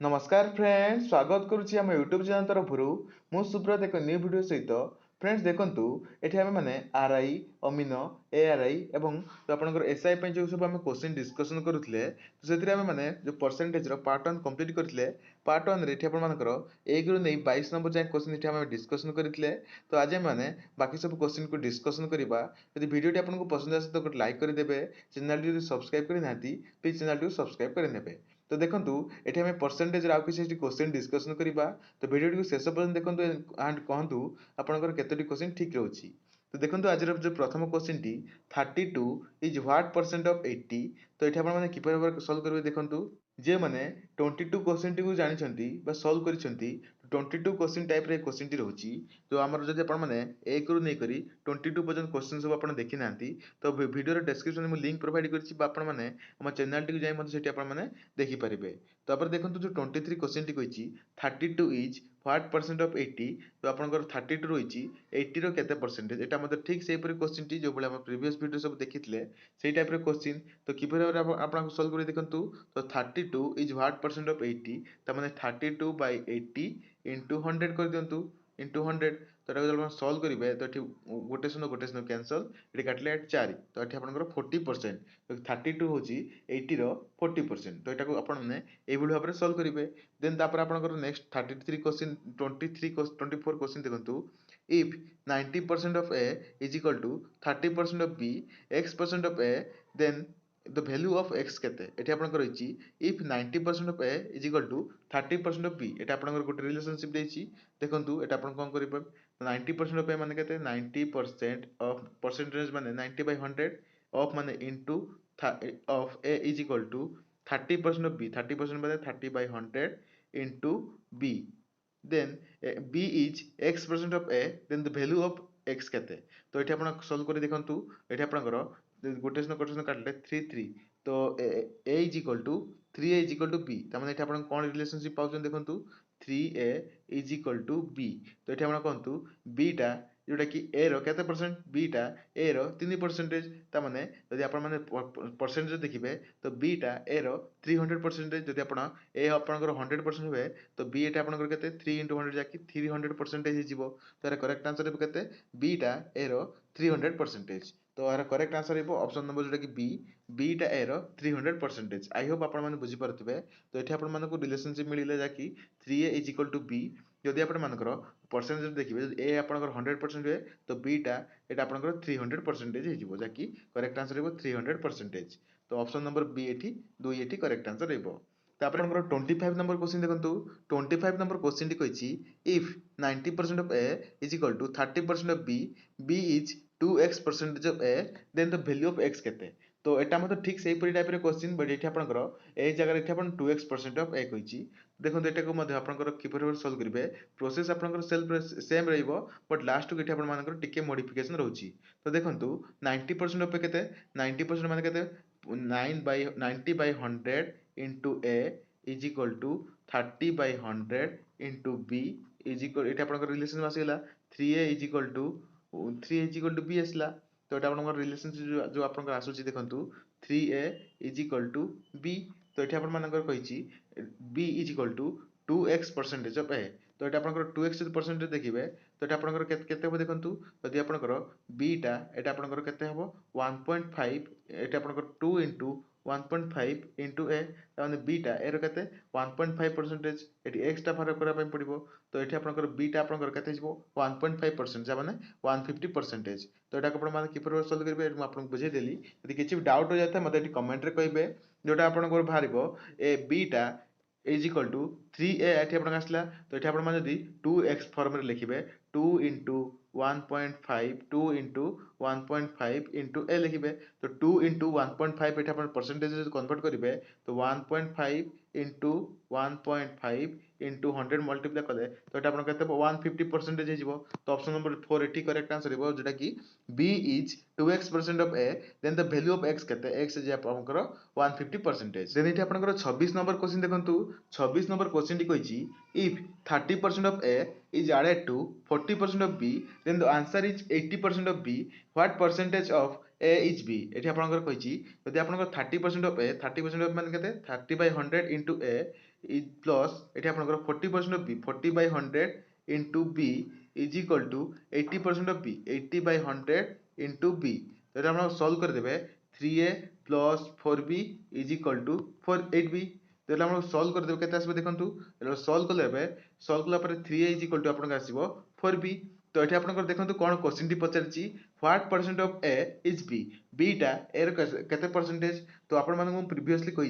नमस्कार फ्रेंड्स, स्वागत करुच्ची आम यूट्यूब चैनल तरफ मु सुब्रत एक न्यू वीडियो सहित फ्रेंड्स देखंतु एठी आमे माने आरआई अमीनो एआरआई एवं जो आपनकर एसआई पे जो सब आमे क्वेश्चन डिस्कशन करूथिले तो सेतिर आमे माने जो परसेंटेज रो पार्ट 1 कंप्लीट करथिले पार्ट 1 रे एठी आपन मानकर 1 ରୁ ନେଇ 22 नंबर जाय क्वेश्चन एठी आमे डिस्कशन करथिले तो आज माने बाकी सब क्वेश्चन को डिस्कशन करिबा यदि वीडियो टी आपनको पसंद आसे तो लाइक कर देबे चैनल टी सब्सक्राइब करि नाती प्लीज चैनल टी सब्सक्राइब कर नेबे तो देखंतु एठी हमें परसेंटेज आउ किसी क्वेश्चन डिस्कशन करिबा तो वीडियो टी शेष पर्यंत देखंतु एंड कहंतु आपनकर केतोटी क्वेश्चन ठीक रहउची तो देखंतु आज जो प्रथम क्वेश्चन टी 32 इज व्हाट परसेंट ऑफ 80 तो एठी आपण माने किपर सॉल्व करबे देखंतु जे माने 22 क्वेश्चन टी को जानिछंती बा सॉल्व करिसंती 22 क्वेश्चन टाइप रे क्वेश्चन टी रहउची तो हमर जदि आपण माने 1 ରୁ ନେଇ करी 22 पर्यंत क्वेश्चन सब आपण देखि नांती तो वीडियो रो डिस्क्रिप्शन में लिंक प्रोवाइड करछि बा आपण माने हम चैनल टी जाय मते सेठी आपण माने देखि परिबे तो आपण देखंतु जो 23 क्वेश्चन टी कहिछि 32 इज व्हाट परसेंट ऑफ 80 तो आपनकर 32 रहिछि 80 रो केते परसेंटेज एटा मते ठीक सेही परि क्वेश्चन टी जो बले हम प्रीवियस वीडियो सब देखितले सेही टाइप रे क्वेश्चन तो किपर आपण सॉल्व करि देखंतु तो 32 इज व्हाट परसेंट ऑफ 80 त माने 32 बाय 80 into 100 कर दियंतु into 100 तो एटा जब सॉल्व करिवे तो एठी गोटे शून्य कैंसल एठी काटले 4 तो एठी आपनकर 40% तो 32 होची 80 रो 40% तो एटा को आपण माने एई भली भाबरे सॉल्व करिवे देन तापर आपनकर नेक्स्ट 33 क्वेश्चन 24 क्वेश्चन देखंतु if 90% of a is equal to 30% of b x% of a then the value of x केते एठी आपनकर रहिछि if 90% of a is equal to 30% of b एटा आपनकर गोटे रिलेशनशिप देछि देखंतु एटा आपन कोन करिबै 90% of a माने केते 90% of percentage माने 90 by 100 of माने into of a is equal to 30% of b 30% माने 30 by 100 into b then b is x percent of a then the value of x केते तो एठी आपण सॉल्व करि देखंतु एठी आपनकर गोटे क्वेश्चन काटले 3 3 तो a is equal to 3a is equal to b त माने एठी आपण कोन रिलेशनशिप पाउछन देखंतु 3a is equal to b तो एठी आपण कहंतु b टा जोटा कि a रो केते परसेंट b टा a रो 3% त माने यदि आपण माने परसेंटेज देखिबे तो b टा a रो 300% जदि आपण a आपनकर 100% हुए तो b एटा आपनकर केते 3 into 100 जाकी 300% हे जिवो तो एरा करेक्ट आंसर हे केते b टा a रो 300% तो यार करेक्ट आंसर हेबो ऑप्शन नंबर जोटा कि बी टा ए रो 300% आई होप आपण माने बुझी पारथिबे तो एठी आपण मानको रिलेशनशिप मिलिले जाकी 3a is equal to b जदि आपण मानकर परसेंटेज देखिबे ए आपनकर 100% हुए तो b टा एटा आपनकर 300% हे जिवो जाकी करेक्ट आंसर हेबो 300% तो ऑप्शन नंबर बी एठी 2 एठी करेक्ट आंसर हेबो तापर हमर 25 नंबर क्वेश्चन देखंतु 25 नंबर क्वेश्चन टी कहिछि if 90% of a is equal to 30% ऑफ b b is 2x percentage of a then the value of x केते तो एटा मते ठीक सेही परि टाइप रे क्वेश्चन बट एठी आपनकर ए जगह रे एठी आपन 2x% of a कहिछि देखंतु एटा को मते आपनकर किपर सॉल्व करिवे प्रोसेस आपनकर सेल्फ सेम रहइबो बट लास्ट को एठी आपन मानकर टिके मॉडिफिकेशन रहउछि तो देखंतु 90% ऑफ a केते 90% माने केते 9 by 90 by 100 into a is equal to 30 by 100 into b is equal एठी आपनकर रिलेशन आसीला 3a is equal to 3 is equal to b आसला तो एटा आपनकर रिलेशनशिप जो आपनकर आसुची देखंतु 3a is equal to b तो एठी आपन मानकर कहिची b is equal to 2x percentage of a तो एटा आपनकर 2x परसेंटेज देखिबे तो एटा आपनकर केते हो देखंतु यदि आपनकर b टा एटा आपनकर केते हबो 1.5 एटा आपनकर 2 into 1.5 into a ताने b टा एरो केते 1.5% एटी x टा फरक करा पय पड़िबो तो एठी आपनकर b टा आपनकर केते जिवो 1.5% जा माने 150% तो एटा आपण माने किपर सॉल्व करबे म आपन बुझे देली यदि किछि डाउट हो जाता मते एठी कमेंट रे कहबे जोटा आपनकर भारिबो ए b टा is equal to 3a एठी आपण आसला तो एठी आपण माने यदि 2x फॉर्म रे लिखिबे 2 into 1.5 2 into 1.5 into a लिखिबे तो 2 into 1.5 एठी आपण परसेंटेज कन्वर्ट करिवे तो 1.5 into 1.5 into 100 मल्टीप्लाई कले तो एटा आपण केते 150% हे जिवो तो ऑप्शन नंबर 4 एठी करेक्ट आंसर हेबो जेटा कि b is 2x% of a then the value of x केते x जे आपनकर 150% देन एठी आपनकर 26 नंबर क्वेश्चन देखंतु 26 नंबर क्वेश्चन टी कहिछि if 30% of a is added to 40% of b then the answer is 80% of b what percentage of a is b एठी आपनकर कहिछि यदि आपनकर 30% of a 30% of मान केते 30 by 100 into a प्लस ये आपंकर 40% of B 40/100 into B is equal to 80% of B 80/100 into B. तो ये आप सल्व करदे 3a plus 4b is equal to 8b। तो ये आप सल्व करदे के देखो सल्व कला 3a इज इक्वल टू आपको 4b। तो ये आप देखो कौन क्वेश्चन टी पचार what percent of A is B बीटा एर केते परसेंटेज। तो आपण मानक प्रीवियसली कही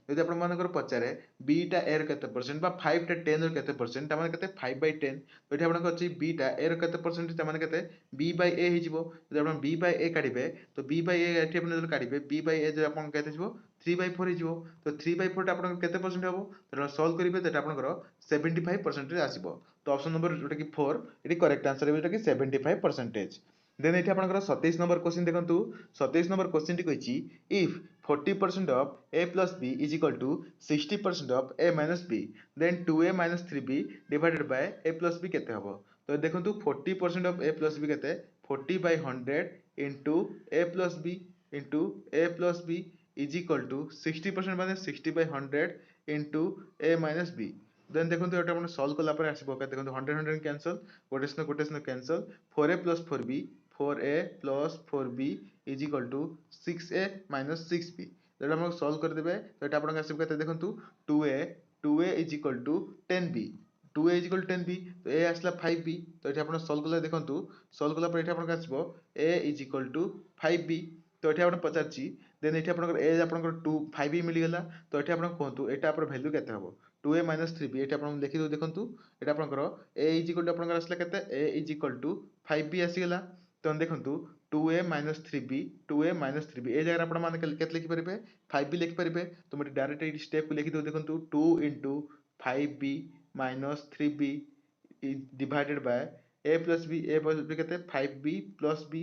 जदि आपण मानकर पचारे बीटा एर केते परसेंट बा 5 टा 10 र केते परसेंट ता माने केते 5/10। तो एठी आपण अछि बीटा एर केते परसेंटेज ता माने केते b/a हिजिवो। जदि आपण b/a काढिबे तो b/a एठी आपण जदि काढिबे b/a जदि आपण केते हिजिवो 3/4 हिजिवो। तो 3/4 टा आपण केते परसेंट हबो तो सॉल्व करिवे तो आपण 75% आसीबो। तो ऑप्शन नंबर जोटा कि 4 एटी करेक्ट आंसर है जोटा कि 75%। देन एठी आपनकर 27 नंबर क्वेश्चन देखंतु 27 नंबर क्वेश्चन टी कहिछि if 40% of a plus b is equal to 60% of a minus b then 2a minus 3b divided by a plus b केते हबो। तो देखंतु 40% of a plus b केते 40/100 into a plus b into a plus b is equal to 60% माने 60/100 into a minus b। Then देखंतु एटा आपण solve कला पर आसीबो के देखंतु 100 कैंसल गोटे snow cancel 4a plus 4b 4a plus 4b is equal to 6a minus 6b। तो हम सॉल्व कर देबे तो एटा आपण आसीबो केते देखंतु 2a is equal to 10b 2a is equal to 10b। तो a आसला 5b। तो एटा आपण सॉल्व कला देखंतु सॉल्व कला पर एटा आपण आसीबो a is equal to 5b। तो एटा आपण पचारची देन एटा आपण a आपण 2 5b मिली गेला। तो एटा आपण कोंतु एटा आपण वैल्यू केते हबो 2a minus 3b एटा आपण लिखि दो देखंतु एटा आपनकर a is equal to आपनकर आसला केते a is equal to 5b आसी गेला। तो देखंतु 2a minus 3b 2a minus 3b ए जगह आपण माने केते लिखि परिबे 5b लिखि परिबे। तो मते डायरेक्ट ए स्टेप को लिखि दो देखंतु 2 into 5b minus 3b divided by a plus b केते 5b plus b।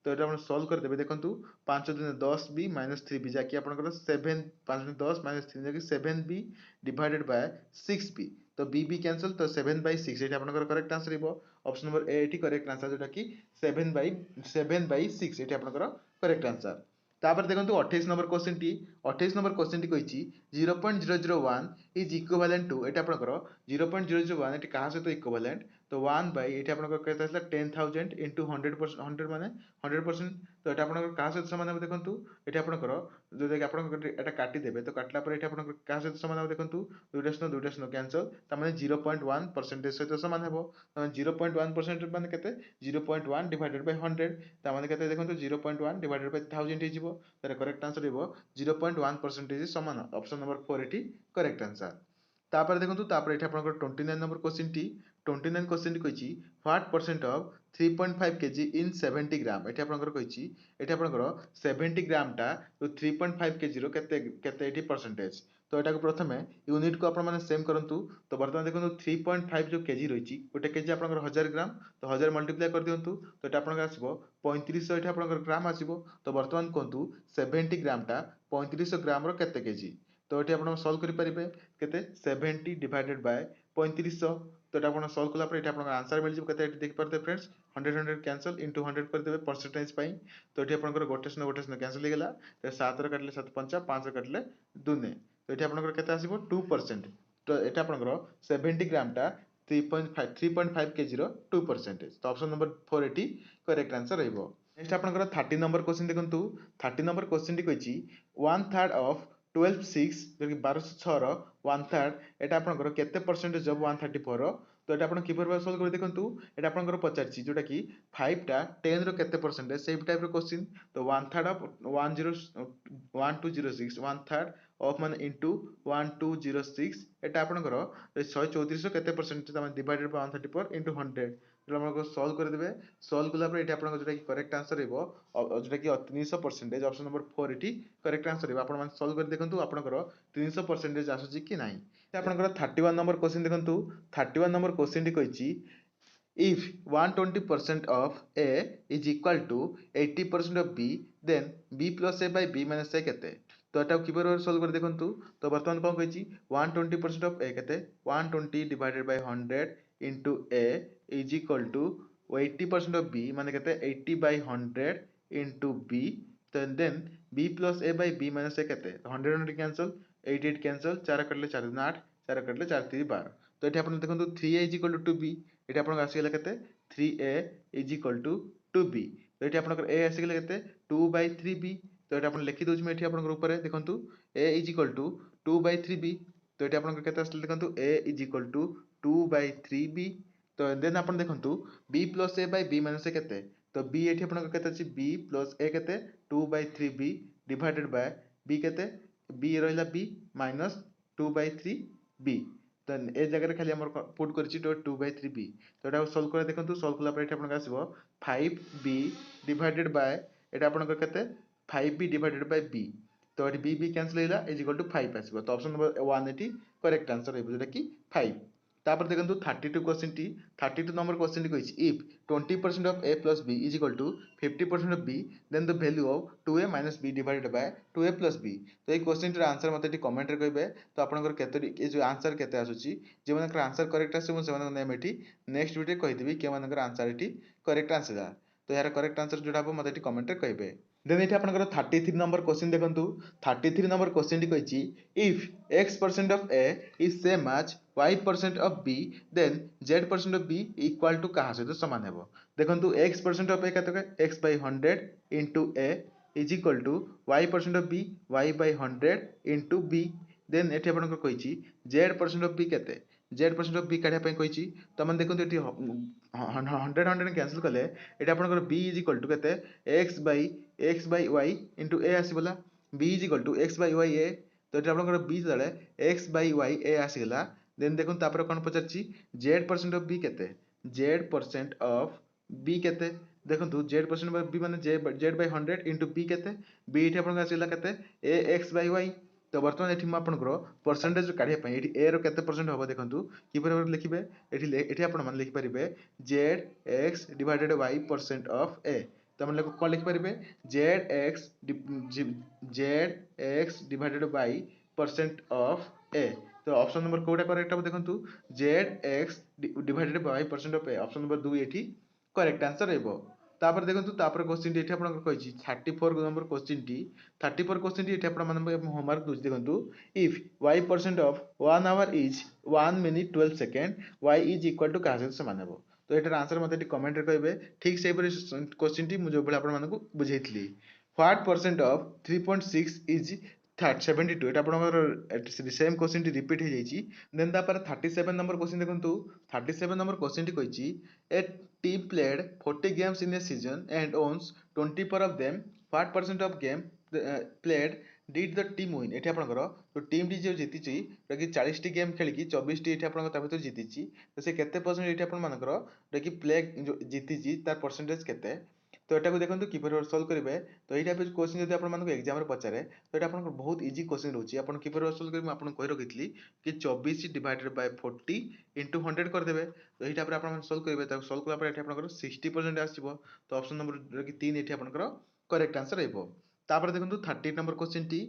तो एटा आपण सॉल्व कर देबे देखंतु 5 दिन 10b minus 3b जाकी आपनकर 7 5 दिन 10 minus 3 जाकी 7b डिवाइडेड बाय 6b। तो b कैंसल तो 7/6 एटा आपनकर करेक्ट आंसर हिबो। ऑप्शन नंबर ए एटी करेक्ट आंसर जोटा कि 7/6 एटा आपनकर करेक्ट आंसर। तापर देखंतु 28 नंबर क्वेश्चन टी कहिछि 0.001 इज इक्विवेलेंट टू एटा आपनकर 0.001 एटी कहा सहित इक्विवेलेंट। तो 1 बाय एटी आपनकर केते आसला 10000 into 100% 100 माने 100%। तो एटा आपनकर कहा सहित समान हम देखंतु एटा आपनकर जदि आपनकर एटा काटी देबे तो काटला पर एटा आपनकर कहा सहित समान हम देखंतु दुटा स्नो कैंसल ता माने 0.1% सहित समान हेबो। तो 0.1% माने केते 0.1 डिवाइडेड बाय 100 ता माने केते देखंतु 0.1 डिवाइडेड बाय 1000 हिजिबो। तार करेक्ट आंसर हेबो 0.1% समान ऑप्शन नंबर 4 एटी करेक्ट आंसर। तापर देखंतु तापर एठी आपनकर 29 नंबर क्वेश्चन टी कहिछि what percent of 3.5 KG in 70 gram एठी आपनकर कहिछि एठी आपनकर 70 ग्राम टा तो 3.5 केजी रो केते केते एठी परसेंटेज। तो एटा को प्रथमे यूनिट को आपण माने सेम करंतु। तो वर्तमान देखंतु 3.5 जो केजी रहिछि गोटे केजी आपनकर 1000 ग्राम तो 1000 मल्टीप्लाई कर दियंतु तो एटा आपनकर आसीबो 3500 एठी आपनकर ग्राम आसीबो। तो वर्तमान कोंतु 70 ग्राम टा 3500 ग्राम रो केते केजी। तो एठी आपण सॉल्व करि परिबे केते 70 डिवाइडेड बाय 3500। तो एटा आपण सॉल्व कला पर एठी आपण आंसर मिल जिवो केते एठी देख परते फ्रेंड्स 100 कैंसल इनटू 100 कर देबे परसेंटेज पई। तो एठी आपण गोटे स्नो कैंसल हो गेला तो 7 रे काटले 7 5 5 रे काटले 2 ने। तो एठी आपण केते आसीबो 2%। तो एटा आपण 70 ग्राम टा 3.5 केजी रो 2%। तो ऑप्शन नंबर 4 एठी करेक्ट आंसर रहइबो। नेक्स्ट आपनकर 30 नंबर क्वेश्चन देखंतु 30 नंबर क्वेश्चन टी कहिछि 1/3 ऑफ 12/6 जो कि 1206 रो 1/3 एटा आपनकर केते परसेंटेज ऑफ 134 रो। तो एटा आपण किपर बाय सॉल्व कर देखंतु एटा आपनकर पचारछि जोटा कि 5 टा 10 रो केते परसेंटेज सेम टाइप रो क्वेश्चन। तो 1/3 ऑफ 1206 1/3 ऑफ मान इनटू 1206 एटा आपनकर 134 केते परसेंटेज त डिवाइडेड बाय 134 इनटू 100। तो हमको सॉल्व कर देबे सॉल्व कला पर एटा आपन जोटा कि करेक्ट आंसर हेबो जोटा कि 300% ऑप्शन नंबर 4 एटी करेक्ट आंसर हेबो। आपन मान सॉल्व कर देखंतु आपनकर 300% आसुची कि नाही। आपनकर 31 नंबर क्वेश्चन देखंतु 31 नंबर क्वेश्चन टी कहिछि if 120% of a is equal to 80% of b then b plus a by b minus a केते। तो एटा किपर सॉल्व कर देखंतु। तो वर्तमान कोन कहिछि 120% of a केते 120 divided by 100 into a is equal to 80% of b माने केते 80/100 into b। तो then b plus a by b minus a केते 100 100 कैंसल 88 कैंसल 4 कटले 4 8 4 काटिले 4 3 12 तो ये आपन देखंतु 3a is equal to 2b ये आपन आसीगला केते 3a is equal to 2b तो ये आपन a आसीगला केते 2/3b तो ये आपन लिखि दोछ मैं एठी आपन ऊपर देखंतु a is equal to 2/3b तो ये आपन केते आसले देखंतु a is equal to 2/3b तो देन आपन देखंतु b plus a by b minus a केते तो b एठी आपन केते अछि b प्लस a केते 2/3b डिवाइडेड बाय b केते b रहिला b माइनस 2/3b तो ए जगह खाली हमर पुट करछि 2/3b तो एटा सॉल्व करे देखंतु सॉल्व कला पर एटा आपन आसीबो 5b डिवाइडेड बाय एटा आपन केते 5b डिवाइडेड बाय b तो एटी b कैंसिल हैला इज इक्वल टू 5 आसीबो तो ऑप्शन नंबर 1 एटी करेक्ट आंसर हेबो जेटा कि 5 तापर देखंतु 32 क्वेश्चन टी 32 नंबर क्वेश्चन टी कहिछि if 20% of a plus b is equal to 50% of b then the value of 2a minus b divided by 2a plus b तो এই क्वेश्चन टर आंसर मते टी कमेंट रे कहबे तो आपनकर केते ए जो आंसर केते आसुची जे मानकर आंसर करेक्ट आसे से मानकर नेम एटी नेक्स्ट वीडियो कहि देबी के मानकर आंसर एटी करेक्ट आंसर तो यार करेक्ट आंसर जोडा हो मते टी कमेंट रे कहबे देन एठी आपनकर 33 नंबर क्वेश्चन देखंतु 33 नंबर क्वेश्चन टी कहिछि if x% of a is same as y% of b then z% of b equal to कहा सहित समान हेबो देखंतु x% of a केते x by 100 into a is equal to y% of b y by 100 into b then एठी आपनकर कहिछि z% of b केते z% of b काढिया पय कहिछि त मन देखंतु एठी 100 कैंसिल कले एठी आपनकर b is equal to केते x by y into a आसीबला b is equal to x by y a तो एठी आपनकर b जले x by y a आसीगला देन देखुन तापर कोन पचरछि z% of b केते z% of b केते देखंतु z% of b माने z by 100 into b केते b एठी आपनकर आसीगला केते a x by y तो वर्तमान एठी म आपनकर परसेंटेज काढिया पय एठी a रो केते परसेंट होबो देखंतु कि पर लिखिबे एठी आपण मान लिखि परिबे z x divided y percent of a तो हम कोन लिखि परिबे z x divided by percent of a तो ऑप्शन नंबर कोडा करेक्ट हो देखंतु z x divided by percent of a option number 2 एठी करेक्ट आंसर हेबो तापर देखंतु तापर क्वेश्चन टी एठी आपण कहिछि 34 number question T 34 question T एठी आपण मान होमवर्क दोछि देखंतु if y% of 1 hour is 1 minute 12 second y is equal to कहा सहित समान हेबो तो एटार आंसर मते टी कमेंट रे कहबे ठीक सेहि परि क्वेश्चन टी मु जो बळे आपण मानकु बुझेइतली व्हाट परसेंट ऑफ 3.6 is 72 এটা আপনার সেম কোশ্চেন টি রিপিট হয়ে যাইছি দেন তারপরে 37 নম্বর কোশ্চেন দেখন্তু 37 নম্বর কোশ্চেন টি কইছি a team played 40 games in a season and wins 24 of them what percent of game played did the team win एठी आपनकर तो टीम टी जे जीतिची कि 40 टी गेम खेली की 24 टी एठी आपनकर ता भीतर जीतिची तो से केते परसेंट एठी आपन मानकर कि प्ले जीतिची तार परसेंटेज केते तो एटा को देखंतु किपर सॉल्व करिवे तो एटा पे क्वेश्चन जदि आपन मानको एग्जाम रे पचारे तो एटा आपन बहुत इजी क्वेश्चन रहउची आपन किपर सॉल्व करिवे आपन कहि रखितली कि 24 डिवाइडेड बाय 40 इनटू 100 कर देबे तो एटा पर आपन सॉल्व करिवे तो सॉल्व कला पर एटा आपन 60% आसीबो तो ऑप्शन नंबर 3 एटा आपन करेक्ट आंसर हेबो तापर देखंतु 30 number question T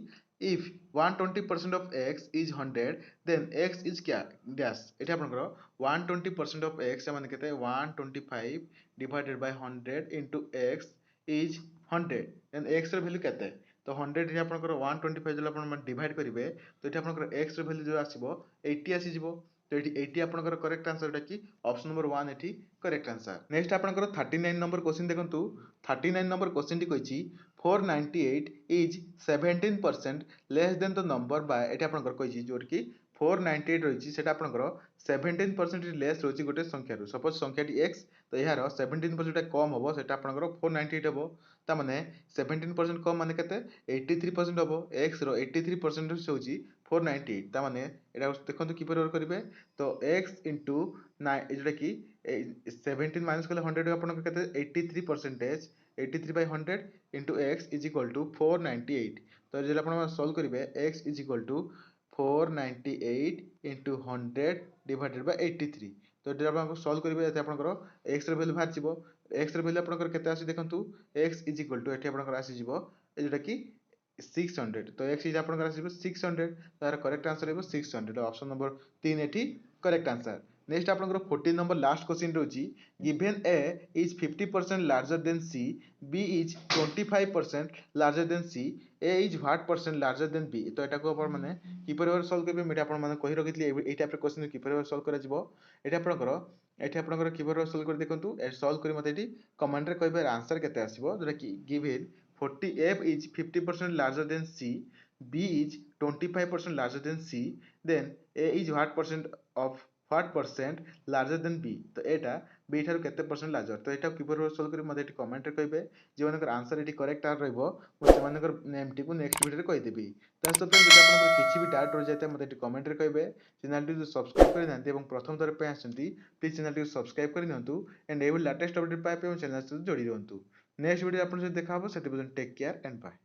if 120% of x is 100 then x is क्या डैश एटा आपनकर 120% of x माने केते 125 divided by 100 into x is 100 then x ର वैल्यू केते तो 100 रे आपनकर 125 जला आपन डिवाइड करिवे तो एटा आपनकर x ର वैल्यू जो आसीबो 80 आसी जिवो तो एटी 80 आपनकर करेक्ट आंसर एटा कि ऑप्शन नंबर 1 एटी करेक्ट आंसर नेक्स्ट आपनकर 39 नंबर क्वेश्चन देखंतु 39 नंबर क्वेश्चन टी कहिछि 498 is 17% less than the number by एटा आपनकर कहिछि जोर कि 498 रहिछि सेटा आपनकर 17% लेस रहिछि गोटे संख्या रु सपोज संख्या टी x तो यार 17% कम होबो सेटा आपनकर 498 होबो ता माने 17% कम माने केते 83% होबो x रो 83% होछि 498 ता माने एटा देखंतु कि पर करिवे तो x into 9 एटा कि 17 माइनस कले 100 आपनकर केते 83% 83 by 100 into x is equal to 498 तो जे आपण सॉल्व करिवे x is equal to 498 into 100 divided by 83 तो जे आपण सॉल्व करिवे एते आपनकर x ର वैल्यू बाहर जिवो x ର वैल्यू आपनकर केते आसी देखंतु x is equal to एठी आपनकर आसी जिवो जेटा कि 600 तो x इज आपनकर आसी 600 तार करेक्ट आंसर हेबो 600 ऑप्शन नंबर 3 एठी करेक्ट आंसर नेक्स्ट आपनकर 14 नंबर लास्ट क्वेश्चन रहउची given a is 50% larger than c b is 25% larger than c A is what percent larger than B तो एटा को आपण माने किपर भाबरे सॉल्व करबे मेटा आपण माने कहि रखितली एई टाइप रे क्वेश्चन किपर भाबरे सॉल्व करा जिवो एठी आपणकर किपर भाबरे सॉल्व कर देखंतु ए सॉल्व करी मते एठी कमेंट रे कहबे आंसर केते आसीबो जोटा कि given 40 f is 50% larger than c b is 25% larger than c then a is what percent larger than b तो एटा b ठाରୁ केते परसेंट लार्जर तो एटा किपर भाबरे सॉल्व करी मते एठी कमेंट रे कहबे जे मानकर आंसर एठी करेक्ट आर रहइबो मो से मानकर नेम टी को नेक्स्ट वीडियो रे कहि देबी तो फ्रेंड्स जदि आपनकर किछि भी डाउट रह जाय मते एठी कमेंट रे कहबे चैनल टी सब्सक्राइब करि नांती एवं प्रथम थर पे आछंती प्लीज चैनल टी सब्सक्राइब करि नियंतु एंड एवं लेटेस्ट अपडेट पाए पे चैनल से जोड़ी रहंतु नेक्स्ट वीडियो आपन से देखा हो सेति टेक केयर एंड बाय।